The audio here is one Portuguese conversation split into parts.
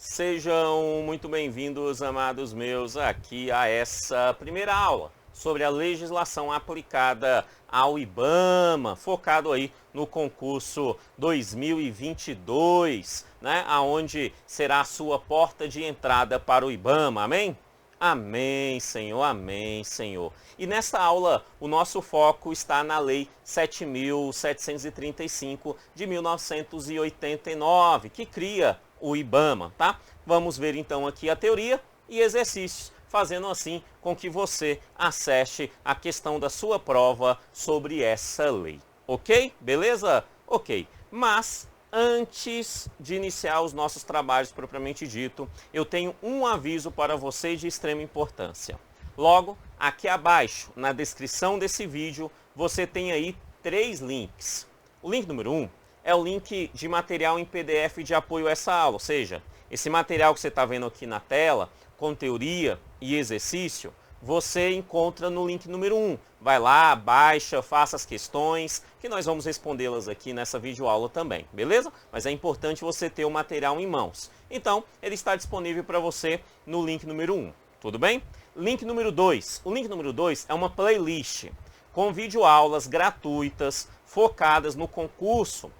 Sejam muito bem-vindos, amados meus, aqui a essa primeira aula sobre a legislação aplicada ao IBAMA, focado aí no concurso 2022, né, aonde será a sua porta de entrada para o IBAMA, amém? Amém, Senhor, amém, Senhor. E nesta aula, o nosso foco está na Lei 7.735 de 1989, que cria o IBAMA, tá? Vamos ver então aqui a teoria e exercícios, fazendo assim com que você acerte a questão da sua prova sobre essa lei. Ok? Beleza? Ok. Mas antes de iniciar os nossos trabalhos propriamente dito, eu tenho um aviso para vocês de extrema importância. Logo, aqui abaixo, na descrição desse vídeo, você tem aí 3 links. O link número 1 é o link de material em PDF de apoio a essa aula, ou seja, esse material que você está vendo aqui na tela, com teoria e exercício, você encontra no link número 1. Vai lá, baixa, faça as questões, que nós vamos respondê-las aqui nessa videoaula também, beleza? Mas é importante você ter o material em mãos. Então, ele está disponível para você no link número 1, tudo bem? Link número 2. O link número 2 é uma playlist com videoaulas gratuitas focadas no concurso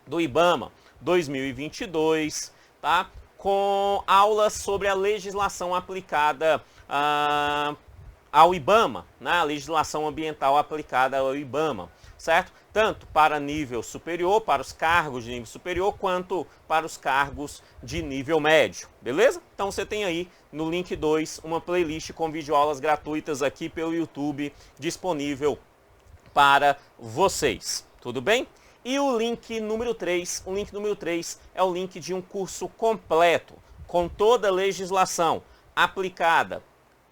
do IBAMA 2022, tá? Com aulas sobre a legislação aplicada ao IBAMA, né? A legislação ambiental aplicada ao IBAMA, certo? Tanto para nível superior, para os cargos de nível superior, quanto para os cargos de nível médio, beleza? Então você tem aí no link 2 uma playlist com videoaulas gratuitas aqui pelo YouTube disponível para vocês, tudo bem? E o link número 3, é o link de um curso completo, com toda a legislação aplicada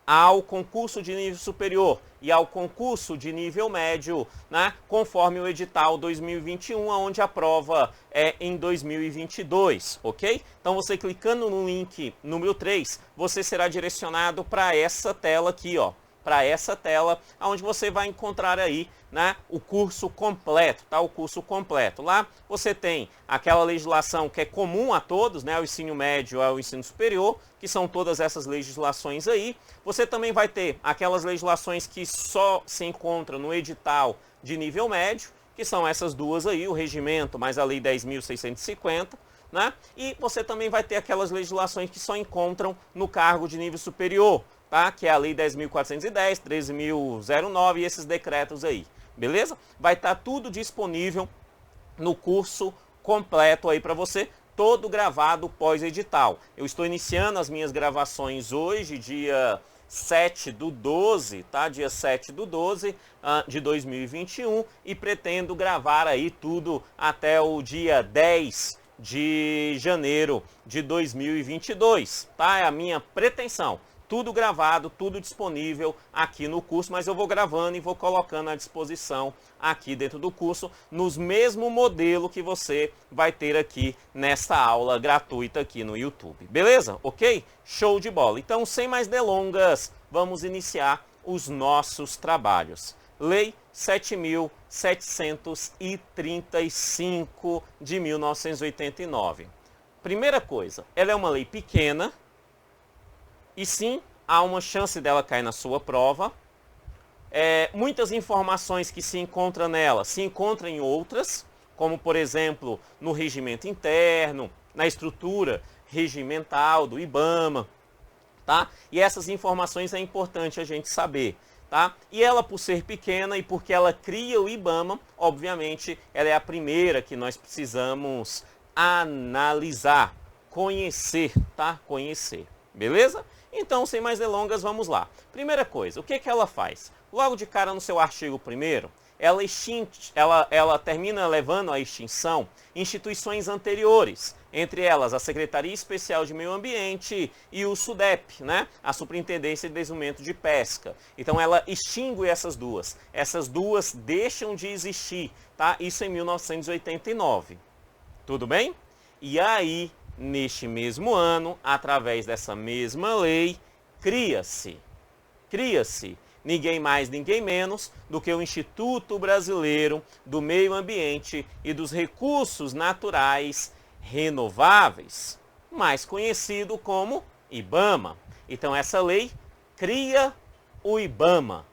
ao concurso de nível superior e ao concurso de nível médio, né, conforme o edital 2021, onde a prova é em 2022, ok? Então você clicando no link número 3, você será direcionado para essa tela aqui, ó. Para essa tela, onde você vai encontrar aí, né, o curso completo, tá? O curso completo. Lá você tem aquela legislação que é comum a todos, né, ao ensino médio, ao ensino superior, que são todas essas legislações aí. Você também vai ter aquelas legislações que só se encontram no edital de nível médio, que são essas duas aí, o regimento mais a lei 10.650, né? E você também vai ter aquelas legislações que só encontram no cargo de nível superior, tá? Que é a lei 10.410, 13.009 e esses decretos aí, beleza? Vai estar tudo disponível no curso completo aí para você, todo gravado pós-edital. Eu estou iniciando as minhas gravações hoje, dia 7/12, tá? Dia 7/12 de 2021 e pretendo gravar aí tudo até o dia 10 de janeiro de 2022, tá? É a minha pretensão. Tudo gravado, tudo disponível aqui no curso, mas eu vou gravando e vou colocando à disposição aqui dentro do curso, nos mesmo modelo que você vai ter aqui nesta aula gratuita aqui no YouTube. Beleza? Ok? Show de bola. Então, sem mais delongas, vamos iniciar os nossos trabalhos. Lei 7.735 de 1989. Primeira coisa, ela é uma lei pequena, e sim, há uma chance dela cair na sua prova. Muitas informações que se encontram nela se encontram em outras, como por exemplo no regimento interno, na estrutura regimental do IBAMA, tá? E essas informações é importante a gente saber, tá? E ela, por ser pequena e porque ela cria o IBAMA, obviamente ela é a primeira que nós precisamos analisar, conhecer, tá? Conhecer, beleza? Então, sem mais delongas, vamos lá. Primeira coisa, o que ela faz? Logo de cara no seu artigo 1º, ela termina levando à extinção instituições anteriores, entre elas a Secretaria Especial de Meio Ambiente e o SUDEP, né? A Superintendência de Desenvolvimento de Pesca. Então ela extingue essas duas. Essas duas deixam de existir, tá? Isso em 1989. Tudo bem? E aí, neste mesmo ano, através dessa mesma lei, cria-se ninguém mais, ninguém menos do que o Instituto Brasileiro do Meio Ambiente e dos Recursos Naturais Renováveis. mais conhecido como IBAMA. Então essa lei cria o IBAMA,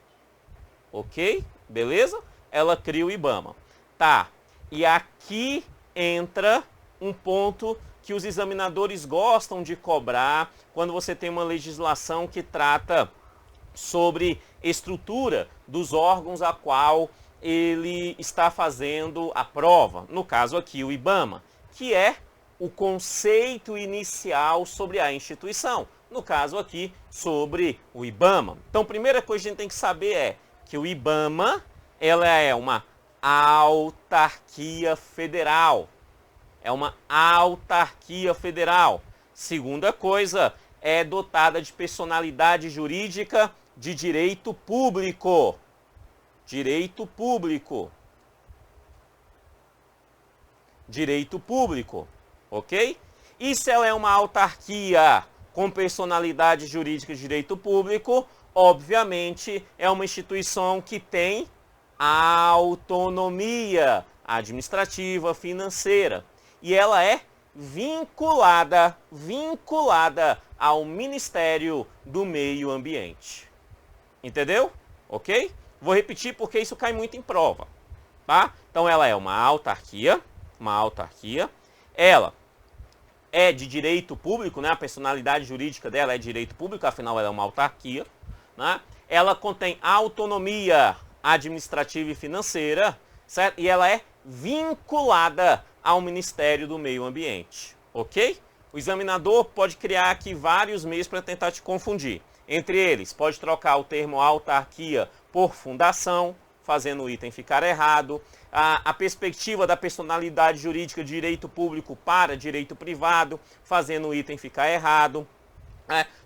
ok? Beleza? Ela cria o IBAMA. Tá, e aqui entra um ponto que os examinadores gostam de cobrar quando você tem uma legislação que trata sobre estrutura dos órgãos a qual ele está fazendo a prova, no caso aqui o IBAMA, que é o conceito inicial sobre a instituição, no caso aqui sobre o IBAMA. Então, a primeira coisa que a gente tem que saber é que o IBAMA, ela é uma autarquia federal. É uma autarquia federal. Segunda coisa, é dotada de personalidade jurídica de direito público. Direito público. Direito público, ok? E se ela é uma autarquia com personalidade jurídica de direito público, obviamente é uma instituição que tem autonomia administrativa, financeira. E ela é vinculada ao Ministério do Meio Ambiente. Entendeu? Ok? Vou repetir porque isso cai muito em prova. Tá? Então ela é uma autarquia. Ela é de direito público, né? A personalidade jurídica dela é de direito público, afinal ela é uma autarquia. Né? Ela contém autonomia administrativa e financeira, certo? E ela é vinculada ao Ministério do Meio Ambiente, ok? O examinador pode criar aqui vários meios para tentar te confundir. Entre eles, pode trocar o termo autarquia por fundação, fazendo o item ficar errado. A perspectiva da personalidade jurídica de direito público para direito privado, fazendo o item ficar errado.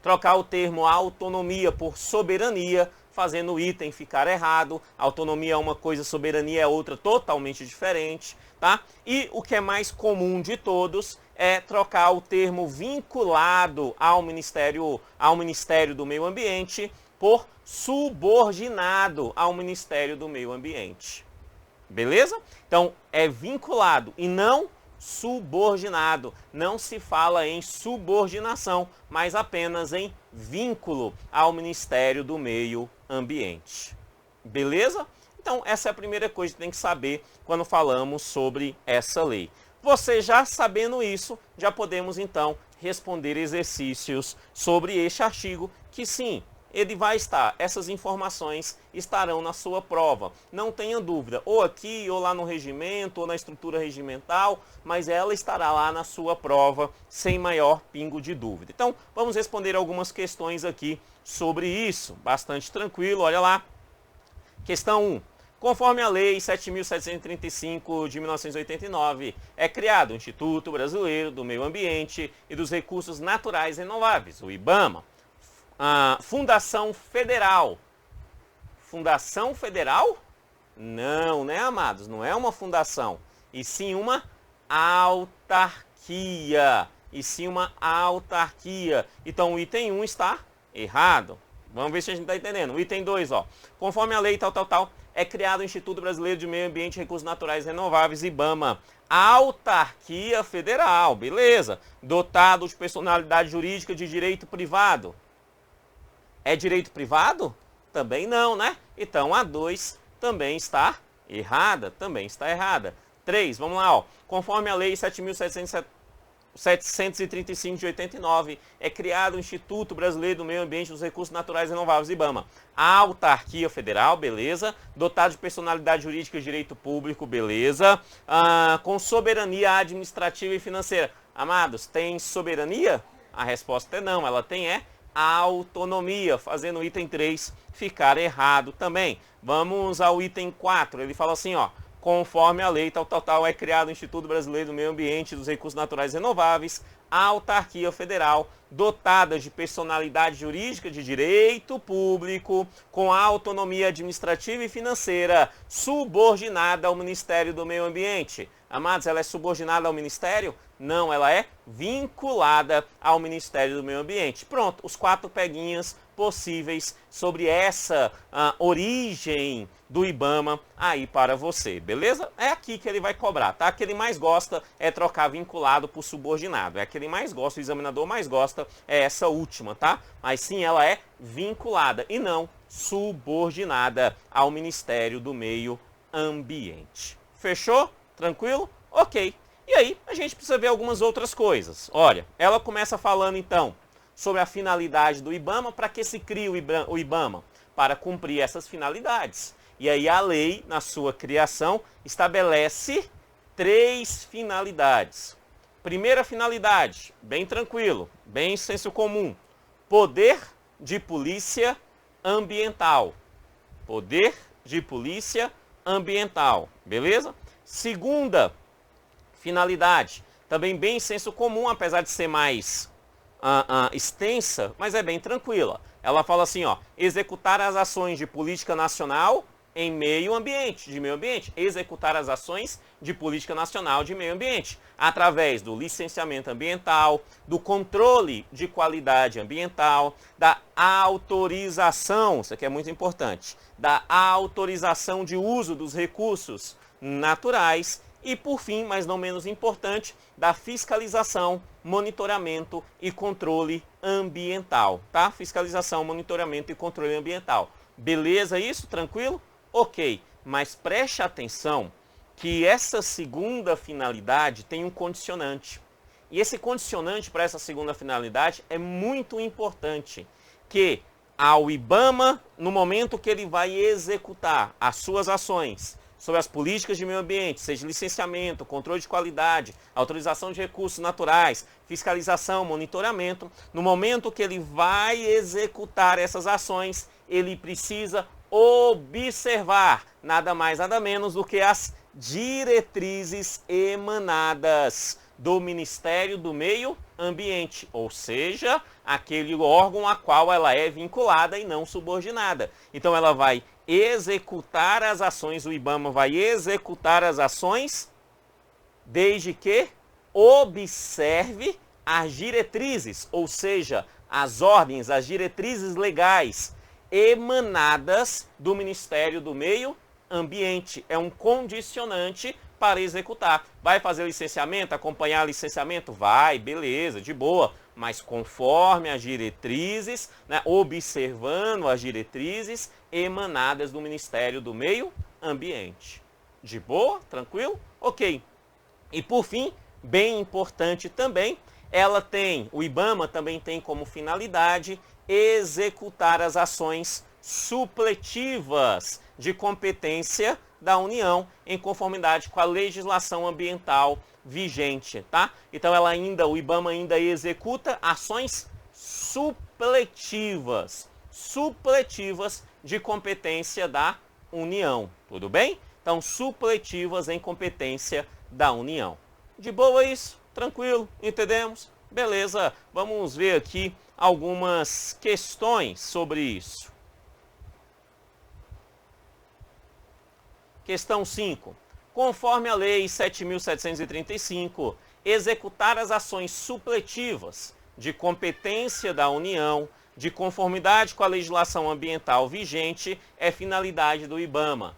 Trocar o termo autonomia por soberania, fazendo o item ficar errado. Autonomia é uma coisa, soberania é outra totalmente diferente. Tá? E o que é mais comum de todos é trocar o termo vinculado ao Ministério do Meio Ambiente por subordinado ao Ministério do Meio Ambiente. Beleza? Então, é vinculado e não subordinado. Não se fala em subordinação, mas apenas em vínculo ao Ministério do Meio Ambiente. Beleza? Então, essa é a primeira coisa que tem que saber quando falamos sobre essa lei. Você já sabendo isso, já podemos então responder exercícios sobre este artigo, que sim, ele vai estar, essas informações estarão na sua prova. Não tenha dúvida, ou aqui, ou lá no regimento, ou na estrutura regimental, mas ela estará lá na sua prova sem maior pingo de dúvida. Então, vamos responder algumas questões aqui sobre isso, bastante tranquilo, olha lá. Questão 1. Conforme a Lei 7.735 de 1989, é criado o Instituto Brasileiro do Meio Ambiente e dos Recursos Naturais Renováveis, o IBAMA. Fundação Federal. Fundação Federal? Não, né, amados? Não é uma fundação, e sim uma autarquia. Então, o item 1 está errado. Vamos ver se a gente está entendendo. O item 2, ó. Conforme a lei tal, é criado o Instituto Brasileiro de Meio Ambiente e Recursos Naturais Renováveis, IBAMA. Autarquia federal, beleza. Dotado de personalidade jurídica de direito privado. É direito privado? Também não, né? Então a 2 também está errada. 3, vamos lá, ó. Conforme a lei 7.735 de 89, é criado o Instituto Brasileiro do Meio Ambiente e dos Recursos Naturais Renováveis, IBAMA. A autarquia federal, beleza. Dotado de personalidade jurídica de direito público, beleza. Com soberania administrativa e financeira. Amados, tem soberania? A resposta é não, ela tem autonomia, fazendo o item 3 ficar errado também. Vamos ao item 4, ele fala assim, ó. Conforme a lei tal, é criado o Instituto Brasileiro do Meio Ambiente e dos Recursos Naturais Renováveis, a autarquia federal, dotada de personalidade jurídica de direito público, com autonomia administrativa e financeira, subordinada ao Ministério do Meio Ambiente. Amados, ela é subordinada ao Ministério? Não, ela é vinculada ao Ministério do Meio Ambiente. Pronto, os 4 peguinhas possíveis sobre essa origem do IBAMA aí para você, beleza? É aqui que ele vai cobrar, tá? O que ele mais gosta é trocar vinculado por subordinado. É que ele mais gosta, o examinador mais gosta é essa última, tá? Mas sim, ela é vinculada e não subordinada ao Ministério do Meio Ambiente. Fechou? Tranquilo? Ok. E aí, a gente precisa ver algumas outras coisas. Olha, ela começa falando então sobre a finalidade do IBAMA. Para que se cria o IBAMA? Para cumprir essas finalidades. E aí a lei, na sua criação, estabelece 3 finalidades. Primeira finalidade, bem tranquilo, bem senso comum. Poder de polícia ambiental. Poder de polícia ambiental, beleza? Segunda finalidade, também bem senso comum, apesar de ser mais extensa, mas é bem tranquila. Ela fala assim, ó, executar as ações de política nacional em meio ambiente, de meio ambiente, executar as ações de política nacional de meio ambiente, através do licenciamento ambiental, do controle de qualidade ambiental, da autorização, isso aqui é muito importante, da autorização de uso dos recursos naturais e, por fim, mas não menos importante, da fiscalização, monitoramento e controle ambiental, tá? Fiscalização, monitoramento e controle ambiental. Beleza isso? Tranquilo? Ok, mas preste atenção que essa segunda finalidade tem um condicionante. E esse condicionante para essa segunda finalidade é muito importante, que ao IBAMA, no momento que ele vai executar as suas ações sobre as políticas de meio ambiente, seja licenciamento, controle de qualidade, autorização de recursos naturais, fiscalização, monitoramento, no momento que ele vai executar essas ações, ele precisa observar nada mais, nada menos do que as diretrizes emanadas do Ministério do Meio Ambiente, ou seja, aquele órgão a qual ela é vinculada e não subordinada. Então ela vai executar as ações, o IBAMA vai executar as ações desde que observe as diretrizes, ou seja, as ordens, as diretrizes legais emanadas do Ministério do Meio Ambiente. É um condicionante para executar. Vai fazer licenciamento, acompanhar licenciamento? Vai, beleza, de boa. Mas conforme as diretrizes, né, observando as diretrizes emanadas do Ministério do Meio Ambiente. De boa? Tranquilo? Ok. E por fim, bem importante também, o IBAMA também tem como finalidade executar as ações supletivas de competência da União em conformidade com a legislação ambiental vigente, tá? Então o IBAMA ainda executa ações supletivas de competência da União, tudo bem? Então, supletivas em competência da União. De boa isso? Tranquilo? Entendemos? Beleza, vamos ver aqui algumas questões sobre isso. Questão 5. Conforme a Lei 7.735, executar as ações supletivas de competência da União, de conformidade com a legislação ambiental vigente, é finalidade do IBAMA.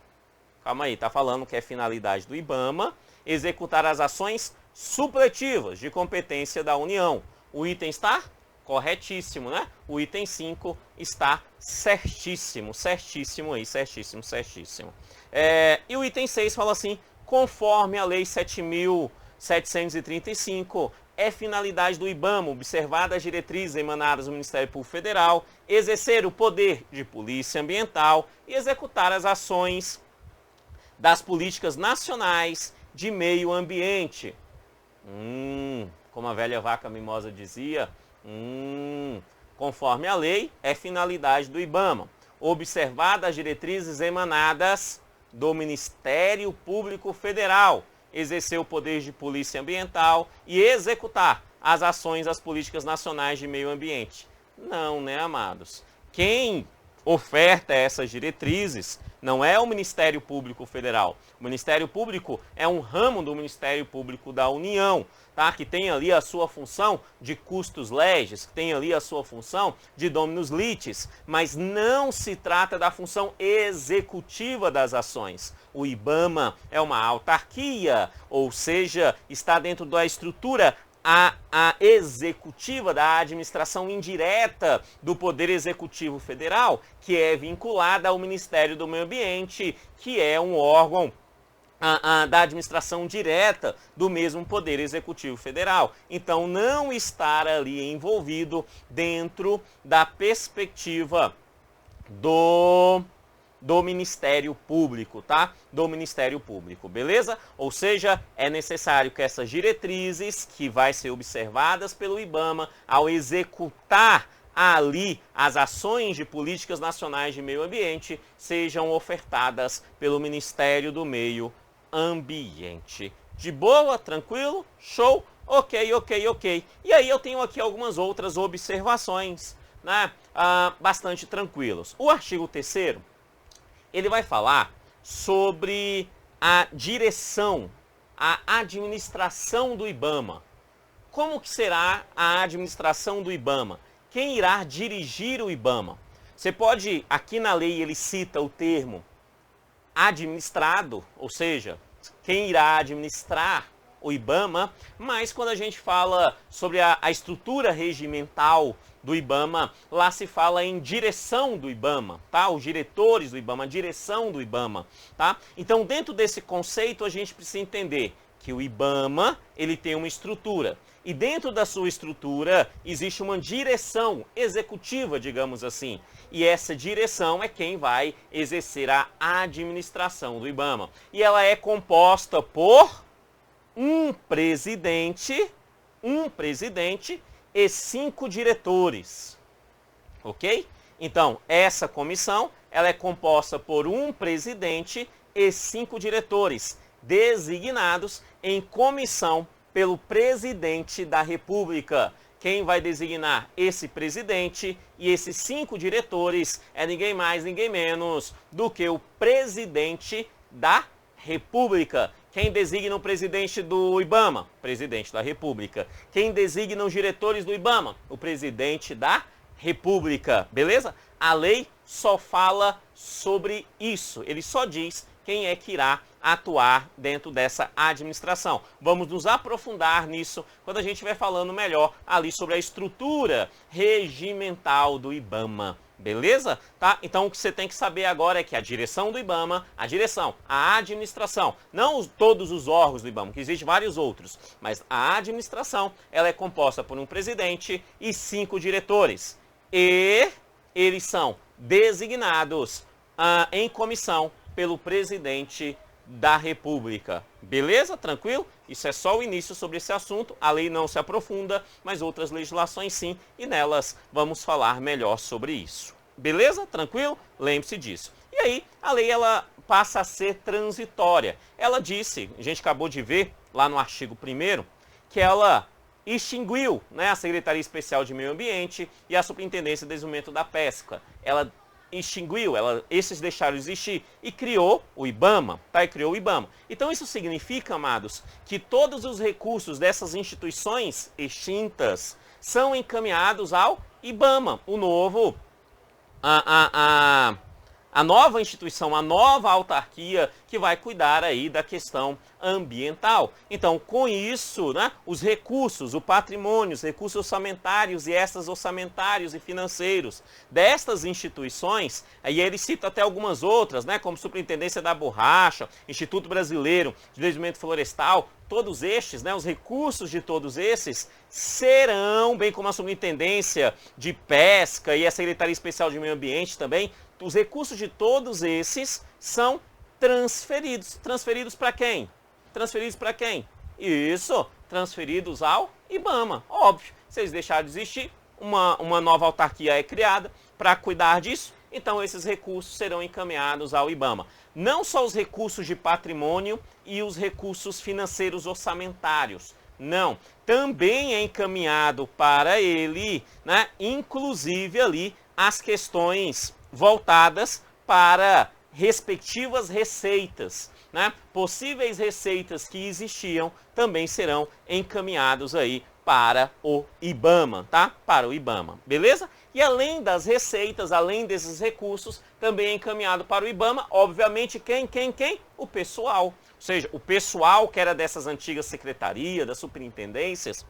Calma aí, está falando que é finalidade do IBAMA, executar as ações supletivas de competência da União. O item está corretíssimo, né? O item 5 está certíssimo aí, certíssimo. E o item 6 fala assim, conforme a Lei 7.735, é finalidade do IBAMA, observadas as diretrizes emanadas do Ministério Público Federal, exercer o poder de polícia ambiental e executar as ações das políticas nacionais de meio ambiente. Como a velha vaca mimosa dizia, conforme a lei, é finalidade do IBAMA, observadas as diretrizes emanadas do Ministério Público Federal, exercer o poder de polícia ambiental e executar as ações das políticas nacionais de meio ambiente. Não, né, amados? Quem oferta essas diretrizes não é o Ministério Público Federal. O Ministério Público é um ramo do Ministério Público da União, tá? Que tem ali a sua função de custos legis, que tem ali a sua função de dominus litis, mas não se trata da função executiva das ações. O IBAMA é uma autarquia, ou seja, está dentro da estrutura a executiva da administração indireta do Poder Executivo Federal, que é vinculada ao Ministério do Meio Ambiente, que é um órgão da administração direta do mesmo Poder Executivo Federal. Então, não estar ali envolvido dentro da perspectiva do Ministério Público, tá? Do Ministério Público, beleza? Ou seja, é necessário que essas diretrizes, que vai ser observadas pelo IBAMA, ao executar ali as ações de políticas nacionais de meio ambiente, sejam ofertadas pelo Ministério do Meio Ambiente. De boa? Tranquilo? Show? Ok, ok, ok. E aí eu tenho aqui algumas outras observações, né? Bastante tranquilos. O artigo 3º, ele vai falar sobre a direção, a administração do IBAMA. Como que será a administração do IBAMA? Quem irá dirigir o IBAMA? Você pode, aqui na lei ele cita o termo administrado, ou seja, quem irá administrar o IBAMA, mas quando a gente fala sobre a estrutura regimental do IBAMA, lá se fala em direção do IBAMA, tá? Os diretores do IBAMA, a direção do IBAMA, tá? Então, dentro desse conceito, a gente precisa entender que o IBAMA, ele tem uma estrutura. E dentro da sua estrutura, existe uma direção executiva, digamos assim. E essa direção é quem vai exercer a administração do IBAMA. E ela é composta por um presidente e 5 diretores, ok? Então, essa comissão, ela é composta por um presidente e 5 diretores, designados em comissão pelo presidente da República. Quem vai designar esse presidente e esses 5 diretores é ninguém mais, ninguém menos do que o presidente da República. Quem designa o presidente do IBAMA? Presidente da República. Quem designa os diretores do IBAMA? O presidente da República. Beleza? A lei só fala sobre isso. Ele só diz quem é que irá atuar dentro dessa administração. Vamos nos aprofundar nisso quando a gente estiver falando melhor ali sobre a estrutura regimental do IBAMA. Beleza? Tá? Então o que você tem que saber agora é que a direção do IBAMA, a administração, não todos os órgãos do IBAMA, que existem vários outros, mas a administração, ela é composta por um presidente e 5 diretores. E eles são designados em comissão pelo presidente da República. Beleza? Tranquilo? Isso é só o início sobre esse assunto. A lei não se aprofunda, mas outras legislações sim, e nelas vamos falar melhor sobre isso. Beleza? Tranquilo? Lembre-se disso. E aí, a lei ela passa a ser transitória. Ela disse, a gente acabou de ver lá no artigo 1º, que ela extinguiu, né, a Secretaria Especial de Meio Ambiente e a Superintendência de Desenvolvimento da Pesca. Ela extinguiu, esses deixaram de existir e criou o IBAMA, tá? E criou o IBAMA. Então isso significa, amados, que todos os recursos dessas instituições extintas são encaminhados ao IBAMA, o novo, a nova instituição, a nova autarquia que vai cuidar aí da questão ambiental. Então, com isso, né, os recursos, o patrimônio, os recursos orçamentários e extras orçamentários e financeiros destas instituições, aí ele cita até algumas outras, né, como Superintendência da Borracha, Instituto Brasileiro de Desenvolvimento Florestal, todos estes, né, os recursos de todos esses serão, bem como a Superintendência de Pesca e a Secretaria Especial de Meio Ambiente também, os recursos de todos esses são transferidos. Transferidos para quem? Transferidos para quem? Isso, transferidos ao IBAMA. Óbvio, se eles deixarem de existir, uma nova autarquia é criada para cuidar disso, então esses recursos serão encaminhados ao IBAMA. Não só os recursos de patrimônio e os recursos financeiros orçamentários. Não, também é encaminhado para ele, né, inclusive ali, as questões voltadas para respectivas receitas, né? Possíveis receitas que existiam também serão encaminhados aí para o IBAMA, tá? Para o IBAMA, beleza? E além das receitas, além desses recursos, também é encaminhado para o IBAMA, obviamente, quem? O pessoal. Ou seja, o pessoal que era dessas antigas secretarias, das superintendências,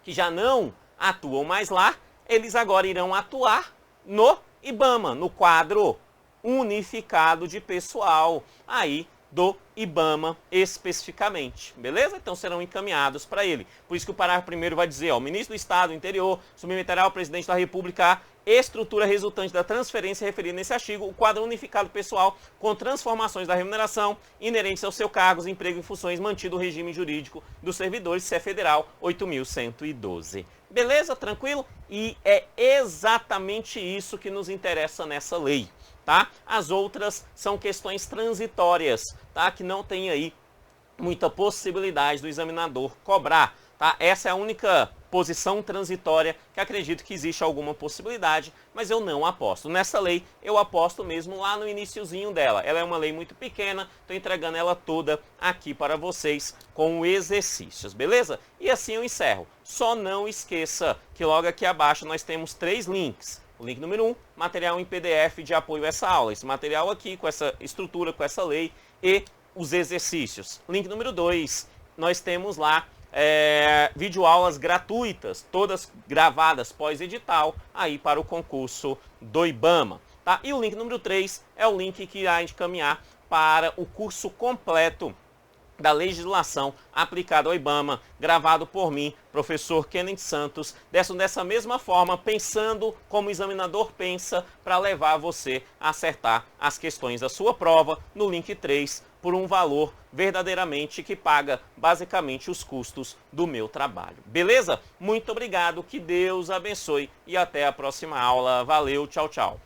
que já não atuam mais lá, eles agora irão atuar no IBAMA, no quadro unificado de pessoal aí do IBAMA especificamente, beleza? Então serão encaminhados para ele. Por isso que o parágrafo 1º vai dizer, ó, o ministro do Estado do Interior submeterá ao presidente da República a estrutura resultante da transferência referida nesse artigo, o quadro unificado pessoal com transformações da remuneração inerentes aos seus cargos, emprego e funções, mantido o regime jurídico dos servidores, se é federal, 8.112. Beleza? Tranquilo? E é exatamente isso que nos interessa nessa lei. Tá? As outras são questões transitórias, tá? Que não tem aí muita possibilidade do examinador cobrar. Tá? Essa é a única posição transitória que acredito que existe alguma possibilidade, mas eu não aposto. Nessa lei, eu aposto mesmo lá no iniciozinho dela. Ela é uma lei muito pequena, estou entregando ela toda aqui para vocês com exercícios, beleza? E assim eu encerro. Só não esqueça que logo aqui abaixo nós temos 3 links. O link número 1, material em PDF de apoio a essa aula. Esse material aqui, com essa estrutura, com essa lei e os exercícios. Link número 2, nós temos lá videoaulas gratuitas, todas gravadas pós-edital, aí para o concurso do IBAMA. Tá? E o link número 3 é o link que irá encaminhar para o curso completo da legislação aplicada ao IBAMA, gravado por mim, professor Kenneth Santos, dessa mesma forma, pensando como o examinador pensa, para levar você a acertar as questões da sua prova no link 3, por um valor verdadeiramente que paga basicamente os custos do meu trabalho. Beleza? Muito obrigado, que Deus abençoe e até a próxima aula. Valeu, tchau, tchau.